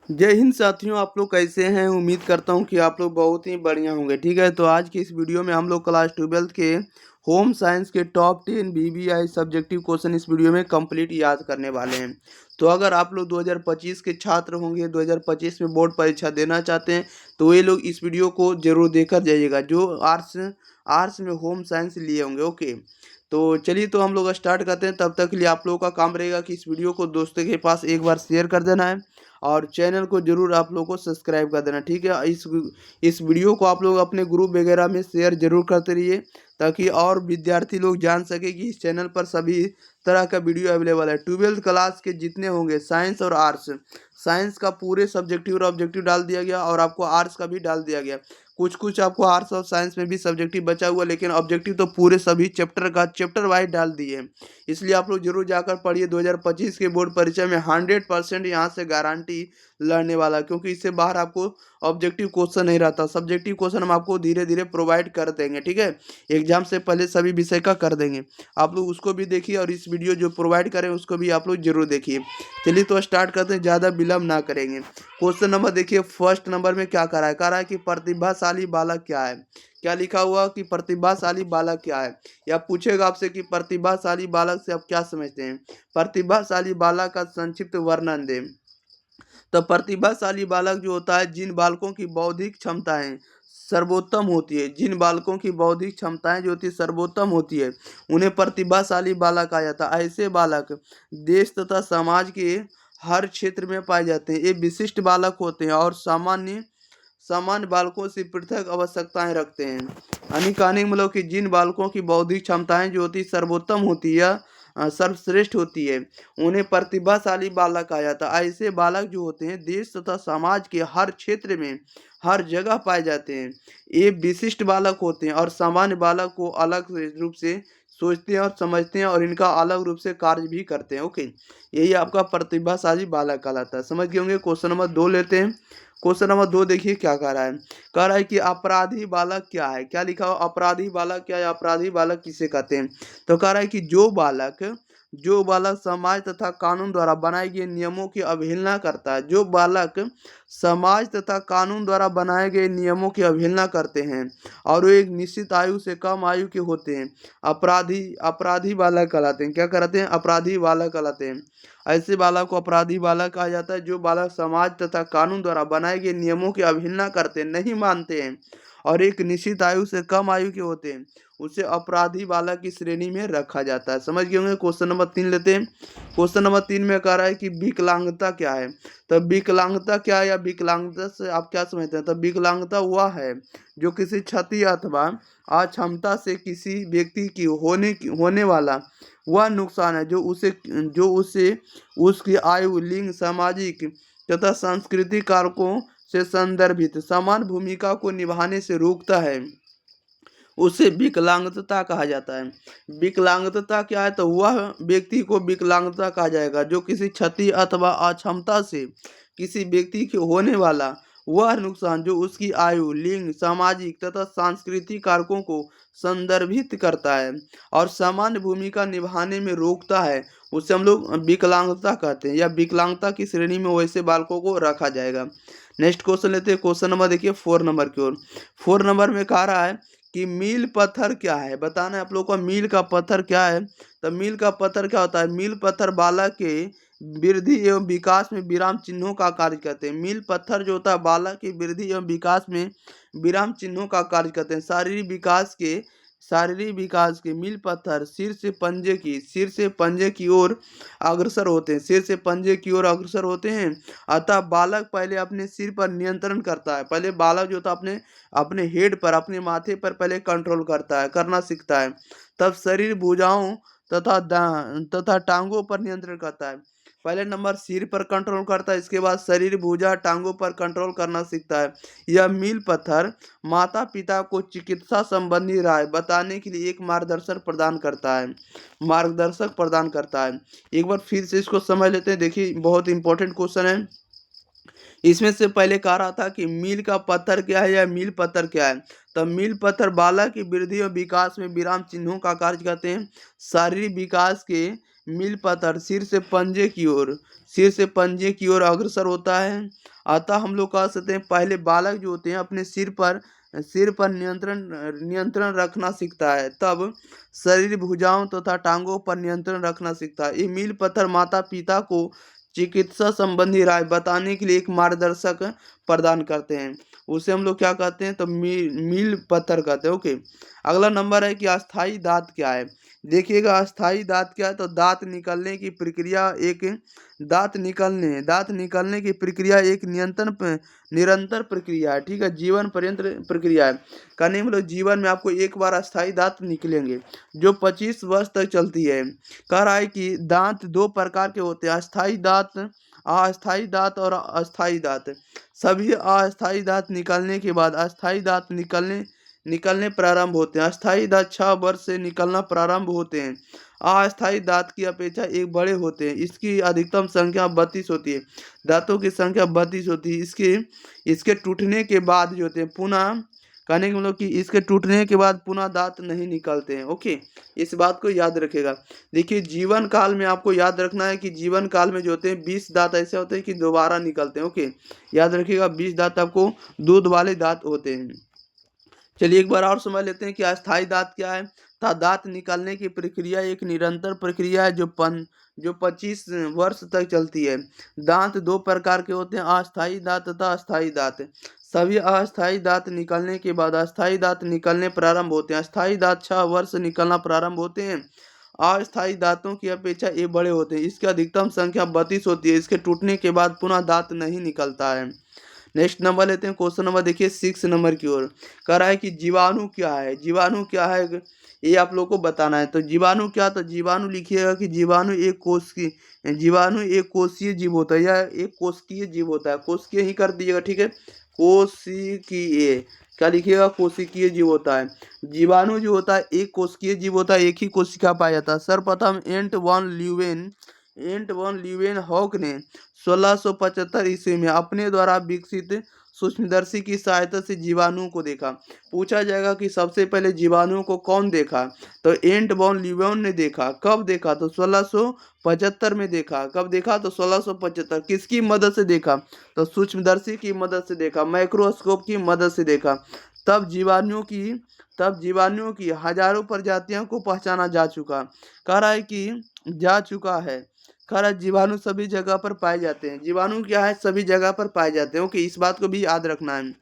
जय हिंद साथियों, आप लोग कैसे हैं। उम्मीद करता हूं कि आप लोग बहुत ही बढ़िया होंगे। ठीक है, तो आज की इस वीडियो में हम लोग क्लास 12th के होम साइंस के टॉप 10 बीबीआई सब्जेक्टिव क्वेश्चन इस वीडियो में कंप्लीट याद करने वाले हैं। तो अगर आप लोग 2025 के छात्र होंगे, 2025 में बोर्ड परीक्षा देना चाहते हैं, तो ये लोग इस वीडियो को जरूर देखकर जाइएगा जो आर्ट्स में होम साइंस लिए होंगे। ओके, तो चलिए तो हम लोग स्टार्ट करते हैं। तब तक के लिए आप लोगों का काम रहेगा कि इस वीडियो को दोस्तों के पास एक बार शेयर कर देना है और चैनल को जरूर आप लोगों को सब्सक्राइब कर देना। ठीक है, इस वीडियो को आप लोग अपने ग्रुप वगैरह में शेयर जरूर करते रहिए ताकि और विद्यार्थी लोग जान सके कि इस चैनल पर सभी तरह का वीडियो अवेलेबल है। 12th क्लास के जितने होंगे साइंस और आर्ट्स, साइंस का पूरे सब्जेक्टिव और ऑब्जेक्टिव डाल दिया गया और आपको आर्ट्स का भी डाल दिया गया। कुछ कुछ आपको आर्ट्स और साइंस में भी सब्जेक्टिव बचा हुआ, लेकिन ऑब्जेक्टिव तो पूरे सभी चैप्टर वाइज डाल दिए हैं। इसलिए आप लोग जरूर जाकर पढ़िए। 2025 के बोर्ड परीक्षा में 100% यहाँ से गारंटी लड़ने वाला, क्योंकि इससे बाहर आपको ऑब्जेक्टिव क्वेश्चन नहीं रहता। सब्जेक्टिव क्वेश्चन हम आपको धीरे धीरे प्रोवाइड कर देंगे। ठीक है, एग्जाम से पहले सभी विषय का कर देंगे, आप लोग उसको भी देखिए और इस वीडियो जो प्रोवाइड करें उसको भी आप लोग जरूर देखिए। चलिए तो स्टार्ट करते हैं, ज़्यादा विलम्ब ना करेंगे। क्वेश्चन नंबर देखिए, फर्स्ट नंबर में क्या कह रहा है कि प्रतिभाशाली बालक क्या है। क्या लिखा हुआ कि प्रतिभाशाली बालक क्या है, या पूछेगा आपसे कि प्रतिभाशाली बालक से आप क्या समझते हैं। प्रतिभाशाली बालक का संक्षिप्त वर्णन दें। तो प्रतिभाशाली बालक जो होता है, जिन बालकों की बौद्धिक क्षमताएं सर्वोत्तम होती है, जिन बालकों की बौद्धिक क्षमताएं जो होती है सर्वोत्तम होती है, उन्हें प्रतिभाशाली बालक कहा जाता है। ऐसे बालक देश तथा समाज के हर क्षेत्र में पाए जाते हैं। ये विशिष्ट बालक होते हैं और सामान्य बालकों से पृथक आवश्यकताएं रखते हैं। अनिकानिक मतलब कि जिन बालकों की बौद्धिक क्षमताएं जो होती सर्वोत्तम होती है, सर्वश्रेष्ठ होती है, उन्हें प्रतिभाशाली बालक कहा जाता है। ऐसे बालक जो होते हैं देश तथा समाज के हर क्षेत्र में हर जगह पाए जाते हैं। ये विशिष्ट बालक होते हैं और सामान्य बालक को अलग रूप से सोचते हैं और समझते हैं और इनका अलग रूप से कार्य भी करते हैं। ओके, यही आपका प्रतिभाशाली बालक कहलाता है। समझ गए होंगे। क्वेश्चन नंबर 2 लेते हैं। क्वेश्चन नंबर 2 देखिए क्या कह रहा है कि अपराधी बालक क्या है। क्या लिखा हो, अपराधी बालक क्या है, अपराधी बालक किसे कहते हैं। तो कह रहा है कि जो बालक समाज तथा कानून द्वारा बनाए गए नियमों की अवहेलना करता है, जो बालक समाज तथा कानून द्वारा बनाए गए नियमों की अवहेलना करते हैं और वो एक निश्चित आयु से कम आयु के होते हैं, अपराधी बालक कहलाते हैं। क्या कहलाते हैं, अपराधी बालक कहलाते हैं। ऐसे बालक को अपराधी बालक कहा जाता है जो बालक समाज तथा कानून द्वारा बनाए गए नियमों की अवहेलना करते नहीं मानते हैं और एक निश्चित आयु से कम आयु के होते हैं, उसे अपराधी बालक की श्रेणी में रखा जाता है। समझ गए होंगे। क्वेश्चन नंबर 3 लेते हैं। क्वेश्चन नंबर 3 में कह रहा है कि विकलांगता क्या है। तो विकलांगता क्या है या विकलांगता से आप क्या समझते हैं। तो विकलांगता वह है जो किसी क्षति अथवा अक्षमता से किसी व्यक्ति की होने वाला वह नुकसान है जो उसे उसकी आयु, लिंग, सामाजिक तथा सांस्कृतिक कारकों से संदर्भित समान भूमिका को निभाने से रोकता है, उसे विकलांगता कहा जाता है। विकलांगता क्या है, तो वह व्यक्ति को विकलांगता कहा जाएगा जो किसी क्षति अथवा अक्षमता से किसी व्यक्ति के होने वाला वह नुकसान जो उसकी आयु, लिंग, सामाजिक तथा सांस्कृतिक कारकों को संदर्भित करता है और सामान्य भूमिका निभाने में रोकता है, उसे हम लोग विकलांगता कहते हैं, या विकलांगता की श्रेणी में वैसे बालकों को रखा जाएगा। नेक्स्ट क्वेश्चन लेते हैं। क्वेश्चन नंबर देखिए 4 नंबर की ओर। 4 नंबर में कह रहा है कि मील पत्थर क्या है। बताना है आप लोगों को मील का पत्थर क्या है। तो मील का पत्थर क्या होता है। मील पत्थर बालक के वृद्धि एवं विकास में विराम चिन्हों का कार्य करते हैं। मील पत्थर जो होता है बालक की वृद्धि एवं विकास में विराम चिन्हों का कार्य करते हैं। शारीरिक विकास के मील पत्थर सिर से पंजे की ओर अग्रसर होते हैं। सिर से पंजे की ओर अग्रसर होते हैं। अतः बालक पहले अपने सिर पर नियंत्रण करता है। पहले बालक जो होता है अपने हेड पर, अपने माथे पर पहले कंट्रोल करना सीखता है। तब शरीर, भुजाओं तथा टांगों पर नियंत्रण करता है। पहले नंबर सिर पर कंट्रोल करता है, इसके बाद शरीर, भुजा, टांगों पर कंट्रोल करना सीखता है। यह मील पत्थर माता पिता को चिकित्सा संबंधी राय बताने के लिए एक मार्गदर्शक प्रदान करता है। एक बार फिर से इसको समझ लेते हैं। देखिए बहुत इंपॉर्टेंट क्वेश्चन है। इसमें से पहले कह रहा था कि मील का पत्थर क्या है या मील पत्थर क्या है। तो मील पत्थर बालक की वृद्धि और विकास में विराम चिन्हों का कार्य करते हैं। शारीरिक विकास के मील पत्थर सिर से पंजे की ओर सिर से पंजे की ओर अग्रसर होता है। अतः हम लोग कह सकते हैं पहले बालक जो होते हैं अपने सिर पर नियंत्रण रखना सीखता है, तब शरीर, भुजाओं तथा टांगों पर नियंत्रण रखना सीखता है। ये मील पत्थर माता पिता को चिकित्सा संबंधी राय बताने के लिए एक मार्गदर्शक प्रदान करते हैं। उसे हम लोग क्या कहते हैं, तो मील पत्थर कहते हैं। ओके, अगला नंबर है कि अस्थाई दांत क्या है। देखिएगा अस्थाई दांत क्या है, तो दांत निकलने की प्रक्रिया एक निरंतर प्रक्रिया है। ठीक है, जीवन पर्यंत प्रक्रिया है। कहने मतलब जीवन में आपको एक बार अस्थाई दांत निकलेंगे जो 25 वर्ष तक चलती है। कह रहा है कि दांत दो प्रकार के होते हैं, अस्थाई दांत और अस्थाई दांत। सभी अस्थाई दांत निकलने के बाद अस्थाई दांत निकलने प्रारंभ होते हैं। अस्थाई दांत 6 वर्ष से निकलना प्रारंभ होते हैं। अस्थाई दांत की अपेक्षा एक बड़े होते हैं। इसकी अधिकतम संख्या 32 होती है। दांतों की संख्या 32 होती है। इसके टूटने के बाद जो होते हैं पुनः, कहने के मतलब कि इसके टूटने के बाद पुनः दांत नहीं निकलते हैं। ओके, इस बात को याद रखेगा। देखिए जीवन काल में आपको याद रखना है कि जीवन काल में जो होते हैं 20 दांत ऐसे होते हैं कि दोबारा निकलते हैं। ओके, याद रखिएगा 20 दांत आपको दूध वाले दांत होते हैं। चलिए एक बार और समझ लेते हैं कि अस्थाई दांत क्या है। दांत निकालने की प्रक्रिया एक निरंतर प्रक्रिया है जो 25 वर्ष तक चलती है। दांत दो प्रकार के होते हैं, अस्थाई दांत तथा अस्थाई दांत। सभी अस्थाई दांत निकलने के बाद अस्थाई दांत निकलने प्रारंभ होते हैं। अस्थाई दांत 6 वर्ष निकलना प्रारंभ होते हैं। अस्थाई दांतों की अपेक्षा ये बड़े होते हैं। इसकी अधिकतम संख्या 32 होती है। इसके टूटने के बाद पुनः दांत नहीं निकलता है। नेक्स्ट नंबर लेते हैं, क्वेश्चन नंबर देखिए 6 नंबर की ओर। कह रहा है कि जीवाणु क्या है। जीवाणु क्या है ये आप लोग को बताना है। तो जीवाणु क्या, तो जीवाणु लिखिएगा कि जीवाणु एक कोषीय जीव होता है या एक कोशिकीय जीव होता है। कोशिकीय ही कर दीजिएगा, ठीक है, कोशिकीय। क्या लिखिएगा, कोशिकीय जीव होता है। जीवाणु जो होता है एक कोशिकीय जीव होता है, एक ही कोशिका पाया जाता है। सर्वप्रथम एंट वॉन ल्यूवेनहॉक ने 1675 ईस्वी में अपने द्वारा विकसित सूक्ष्मदर्शी की सहायता से जीवाणु को देखा। पूछा जाएगा कि सबसे पहले जीवाणु को कौन देखा, तो एंट वॉन ल्यूवेन ने देखा। कब देखा, तो 1675 में देखा। कब देखा, तो 1675। किसकी मदद से देखा, तो सूक्ष्मदर्शी की मदद से देखा, माइक्रोस्कोप की मदद से देखा। तब जीवाणुओं की हजारों प्रजातियों को पहचाना जा चुका। कह रहा है कि जा चुका है। खरा जीवाणु सभी जगह पर पाए जाते हैं। जीवाणु क्या है, सभी जगह पर पाए जाते हैं। ओके, इस बात को भी याद रखना है।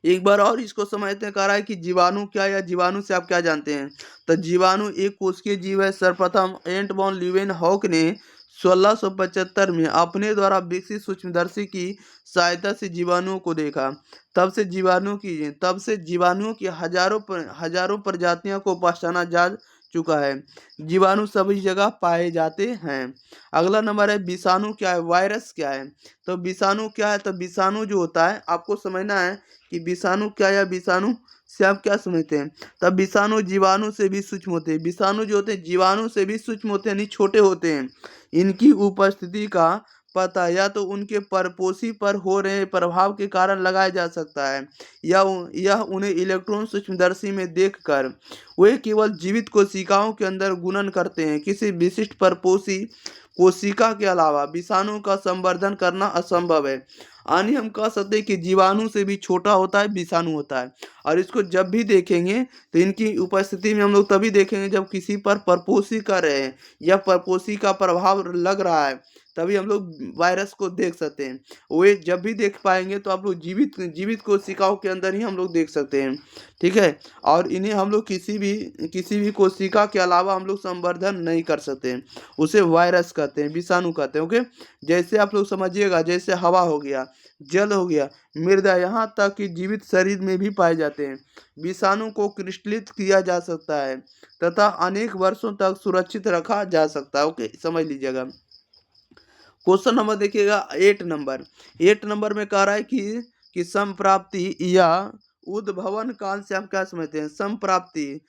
एक बार और इसको समझते हैं। कह रहा है कि जीवाणु क्या, या जीवाणु से आप क्या जानते हैं, तो जीवाणु एक कोशिकीय जीव है। सर्वप्रथम एंट वॉन ल्यूवेनहॉक ने 1675 में अपने द्वारा विकसित सूक्ष्मदर्शी की सहायता से जीवाणुओं को देखा। तब से जीवाणुओं की हजारों प्रजातियों को पहचाना जा चुका है। जीवाणु सभी जगह पाए जाते हैं। अगला नंबर है विषाणु क्या है, वायरस क्या है। तो विषाणु क्या है, तो विषाणु जो होता है आपको समझना है कि विषाणु क्या है, विषाणु से आप क्या समझते हैं। तब विषाणु जीवाणु से भी सूक्ष्म होते हैं। विषाणु जो होते हैं जीवाणु से भी सूक्ष्म होते हैं, यानी छोटे होते हैं। इनकी उपस्थिति का पता या तो उनके परपोषी पर हो रहे प्रभाव के कारण लगाया जा सकता है, या यह उन्हें इलेक्ट्रॉन सूक्ष्मदर्शी में देखकर वे केवल जीवित कोशिकाओं के अंदर गुणन करते हैं। किसी विशिष्ट परपोषी कोशिका के अलावा विषाणु का संवर्धन करना असंभव है। यानी हम कह सकते हैं कि जीवाणु से भी छोटा होता है विषाणु होता है। और इसको जब भी देखेंगे तो इनकी उपस्थिति में हम लोग तभी देखेंगे जब किसी पर परपोषी कर रहे हैं या परपोषी का प्रभाव लग रहा है, तभी हम लोग वायरस को देख सकते हैं। वे जब भी देख पाएंगे तो आप लोग जीवित कोशिकाओं के अंदर ही हम लोग देख सकते हैं। ठीक है, और इन्हें हम लोग किसी भी कोशिका के अलावा हम लोग संवर्धन नहीं कर सकते हैं। उसे वायरस कहते हैं, विषाणु कहते हैं। ओके, जैसे आप लोग समझिएगा, जैसे हवा हो गया, जल हो गया, मृदा, यहाँ तक कि जीवित शरीर में भी पाए जाते हैं। विषाणु को क्रिस्टलित किया जा सकता है तथा अनेक वर्षों तक सुरक्षित रखा जा सकता है। ओके, समझ लीजिएगा। क्वेश्चन नंबर देखिएगा 8 नंबर में कह रहा है कि संप्राप्ति या उद्भवन काल से आप क्या समझते हैं। संप्राप्ति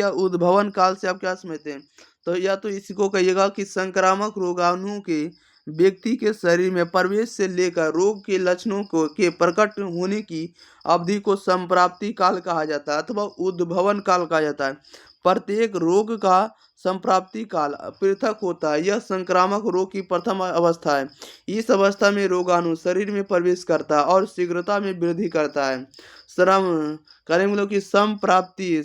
या उद्भवन काल से आप क्या समझते हैं। तो या तो इसको कहिएगा कि संक्रामक रोगाणु के व्यक्ति के शरीर में प्रवेश से लेकर रोग के लक्षणों के प्रकट होने की अवधि को संप्राप्ति काल कहा जाता है अथवा उद्भवन काल कहा जाता है। प्रत्येक रोग का संप्राप्ति काल पृथक होता है। यह संक्रामक रोग की प्रथम अवस्था है। इस अवस्था में रोगाणु शरीर में प्रवेश करता है और शीघ्रता में वृद्धि करता है। श्रम करेंगे लोग कि संप्राप्ति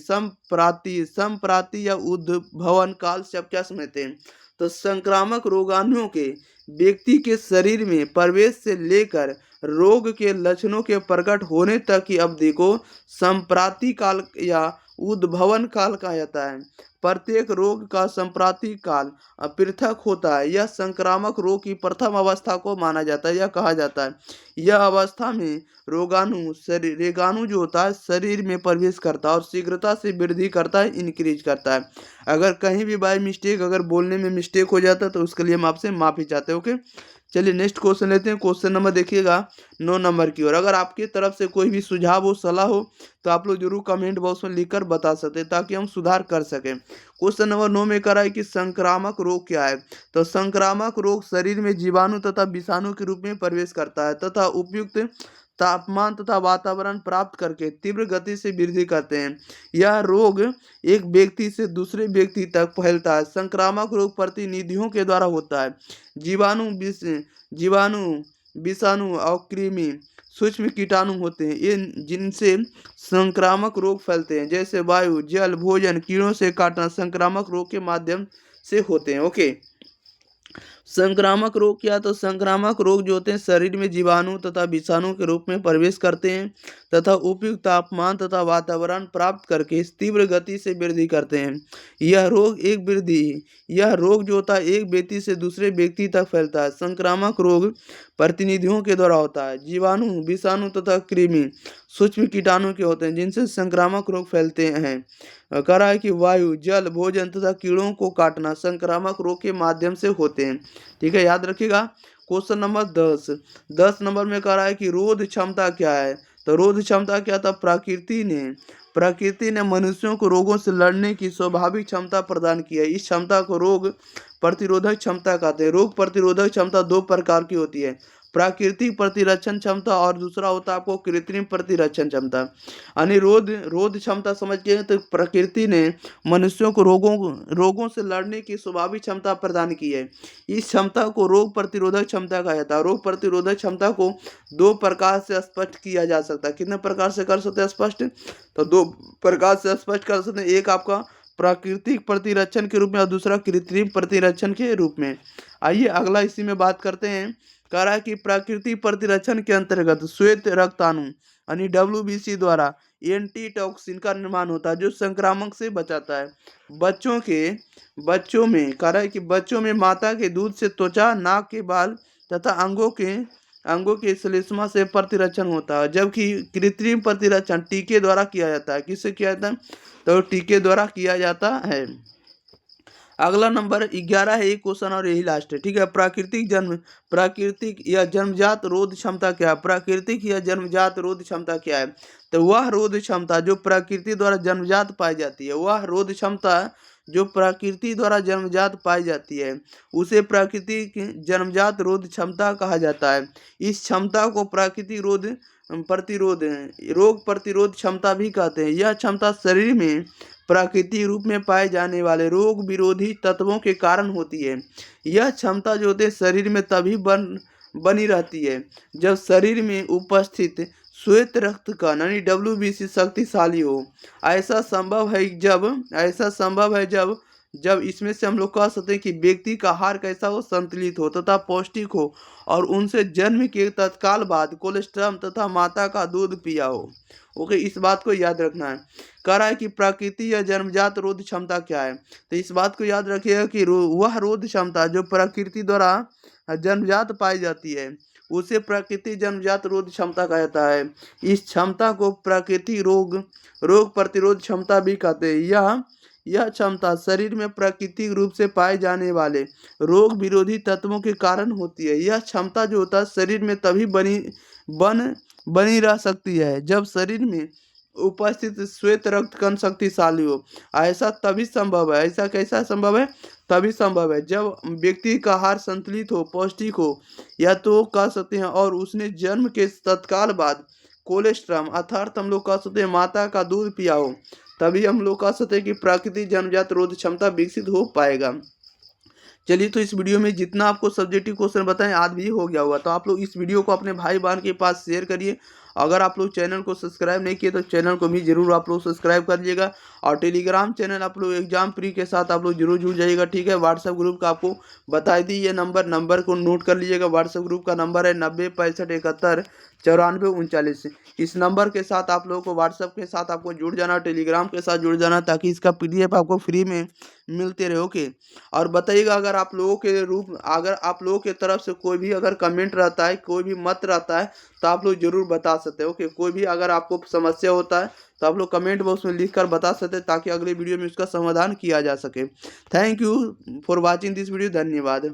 या उद्भवन काल से आप क्या समझते हैं? तो संक्रामक रोगाणुओं के व्यक्ति के शरीर में प्रवेश से लेकर रोग के लक्षणों के प्रकट होने तक की अवधि को संप्राप्ति काल या उद्भवन काल कहा जाता है। प्रत्येक रोग का संप्राप्ति काल पृथक होता है। यह संक्रामक रोग की प्रथम अवस्था को माना जाता है, यह कहा जाता है। यह अवस्था में रोगाणु जो होता है शरीर में प्रवेश करता है और शीघ्रता से वृद्धि करता है, इंक्रीज करता है। अगर कहीं भी बाय मिस्टेक अगर बोलने में मिस्टेक हो जाता है तो उसके लिए हम आपसे माफी चाहते हैं। ओके, चलिए नेक्स्ट क्वेश्चन लेते हैं। क्वेश्चन नंबर देखिएगा 9 नंबर की ओर। अगर आपकी तरफ से कोई भी सुझाव हो, सलाह हो तो आप लोग जरूर कमेंट बॉक्स में लिखकर बता सकते हैं ताकि हम सुधार कर सकें। क्वेश्चन नंबर 9 में कह रहा है कि संक्रामक रोग क्या है? तो संक्रामक रोग शरीर में जीवाणु तथा विषाणु के रूप में प्रवेश करता है तथा उपयुक्त तापमान तथा वातावरण प्राप्त करके तीव्र गति से वृद्धि करते हैं। यह रोग एक व्यक्ति से दूसरे व्यक्ति तक फैलता है। संक्रामक रोग प्रतिनिधियों के द्वारा होता है। जीवाणु विषाणु और कृमि सूक्ष्म कीटाणु होते हैं, ये जिनसे संक्रामक रोग फैलते हैं, जैसे वायु, जल, भोजन, कीड़ों से काटना संक्रामक रोग के माध्यम से होते हैं। ओके, संक्रामक रोग क्या? तो संक्रामक रोग जो होते हैं शरीर में जीवाणु तथा विषाणु के रूप में प्रवेश करते हैं तथा उपयुक्त तापमान तथा वातावरण प्राप्त करके तीव्र गति से वृद्धि करते हैं। यह रोग जो होता है एक व्यक्ति से दूसरे व्यक्ति तक फैलता है। संक्रामक रोग प्रतिनिधियों के द्वारा होता है। जीवाणु, विषाणु तथा कृमि सूक्ष्म कीटाणु के होते हैं, जिनसे संक्रामक रोग फैलते हैं। कह रहा है कि वायु, जल, भोजन तथा कीड़ों को काटना संक्रामक रोग के माध्यम से होते हैं। ठीक है, याद रखिएगा। क्वेश्चन नंबर 10 नंबर में कह रहा है कि रोध क्षमता क्या है? तो रोध क्षमता क्या था? प्रकृति ने मनुष्यों को रोगों से लड़ने की स्वाभाविक क्षमता प्रदान की है। इस क्षमता को रोग प्रतिरोधक क्षमता कहते हैं। रोग प्रतिरोधक क्षमता दो प्रकार की होती है, प्राकृतिक प्रतिरक्षण क्षमता और दूसरा होता है आपको कृत्रिम प्रतिरक्षण क्षमता। यानी रोध क्षमता समझ के, तो प्रकृति ने मनुष्यों को रोगों से लड़ने की स्वाभाविक क्षमता प्रदान की है। इस क्षमता को रोग प्रतिरोधक क्षमता कहा जाता है। रोग प्रतिरोधक क्षमता को दो प्रकार से स्पष्ट किया जा सकता है। कितने प्रकार से कर सकते हैं स्पष्ट? तो दो प्रकार से स्पष्ट कर सकते हैं। एक आपका प्राकृतिक प्रतिरक्षण के रूप में और दूसरा कृत्रिम प्रतिरक्षण के रूप में। आइए अगला इसी में बात करते हैं। कह रहा है कि प्राकृतिक प्रतिरक्षण के अंतर्गत श्वेत रक्ताणु यानी WBC द्वारा एंटीटॉक्सिन का निर्माण होता है, जो संक्रामक से बचाता है। बच्चों में कह रहा है कि बच्चों में माता के दूध से त्वचा, नाक के बाल तथा अंगों के श्लेष्मा से प्रतिरक्षण होता है, जबकि कृत्रिम प्रतिरक्षण टीके द्वारा किया जाता है। किससे किया जाता है? तो टीके द्वारा किया जाता है। अगला नंबर 11 है, एक क्वेश्चन और यही लास्ट है। ठीक है, प्राकृतिक या जन्मजात रोध क्षमता क्या है? प्राकृतिक या जन्मजात रोध क्षमता क्या है? तो वह रोध क्षमता जो प्रकृति द्वारा जन्मजात पाई जाती है, वह रोध क्षमता जो प्रकृति द्वारा जन्मजात पाई जाती है उसे प्राकृतिक जन्मजात रोध क्षमता कहा जाता है। इस क्षमता को प्राकृतिक रोग प्रतिरोध क्षमता भी कहते हैं। यह क्षमता शरीर में प्राकृतिक रूप में पाए जाने वाले रोग विरोधी तत्वों के कारण होती है। यह क्षमता जो होती है शरीर में तभी बनी रहती है जब शरीर में उपस्थित श्वेत रक्त कण यानी WBC शक्तिशाली हो। ऐसा संभव है जब इसमें से हम लोग कह सकते हैं कि व्यक्ति का आहार कैसा हो? संतुलित हो तथा पौष्टिक हो और उनसे जन्म के तत्काल बाद कोलेस्ट्रॉल तथा माता का दूध पिया हो। ओके, इस बात को याद रखना है। कह रहा है कि प्रकृति या जन्मजात रोध क्षमता क्या है? तो इस बात को याद रखिएगा कि वह रोध क्षमता जो प्रकृति द्वारा जन्मजात पाई जाती है उसे प्राकृतिक जन्मजात रोध क्षमता कहा जाता है। इस क्षमता को प्राकृतिक रोग प्रतिरोध क्षमता भी कहते हैं। यह क्षमता शरीर में प्राकृतिक रूप से पाए जाने वाले रोग विरोधी तत्वों के कारण होती है। यह क्षमता जो होता है शरीर में तभी बनी रह सकती है जब शरीर में उपस्थित श्वेत रक्त कण शक्तिशाली हो। ऐसा तभी संभव है। ऐसा कैसा संभव है? तभी संभव है जब व्यक्ति का आहार संतुलित हो, पौष्टिक हो, या तो कह सकते हैं और उसने जन्म के तत्काल बाद कोलेस्ट्रॉल अर्थात हम लोग कह सकते हैं माता का दूध पिया हो, तभी हम लोग कह सकते हैं कि प्राकृतिक जन्मजात रोध क्षमता विकसित हो पाएगा। चलिए, तो इस वीडियो में जितना आपको सब्जेक्टिव क्वेश्चन बताएं आज भी हो गया होगा, तो आप लोग इस वीडियो को अपने भाई बहन के पास शेयर करिए। अगर आप लोग चैनल को सब्सक्राइब नहीं किए तो चैनल को भी जरूर आप लोग सब्सक्राइब कर लीजिएगा। और टेलीग्राम चैनल आप लोग एग्जाम फ्री के साथ आप लोग जरूर जुड़ जाइएगा, ठीक है। व्हाट्सएप ग्रुप का आपको बता दी ये नंबर को नोट कर लीजिएगा। व्हाट्सएप ग्रुप का नंबर है 9065719439। इस नंबर के साथ आप लोगों को व्हाट्सएप के साथ आपको जुड़ जाना, टेलीग्राम के साथ जुड़ जाना, ताकि इसका PDF आपको फ्री में मिलते रहे, ओके। और बताइएगा अगर आप लोगों के तरफ से कोई भी अगर कमेंट रहता है, कोई भी मत रहता है, तो आप लोग जरूर बता सकते हैं, ओके। कोई भी अगर आपको समस्या होता है तो आप लोग कमेंट बॉक्स में लिख कर बता सकते हैं, ताकि अगले वीडियो में उसका समाधान किया जा सके। Thank you for watching this video. धन्यवाद।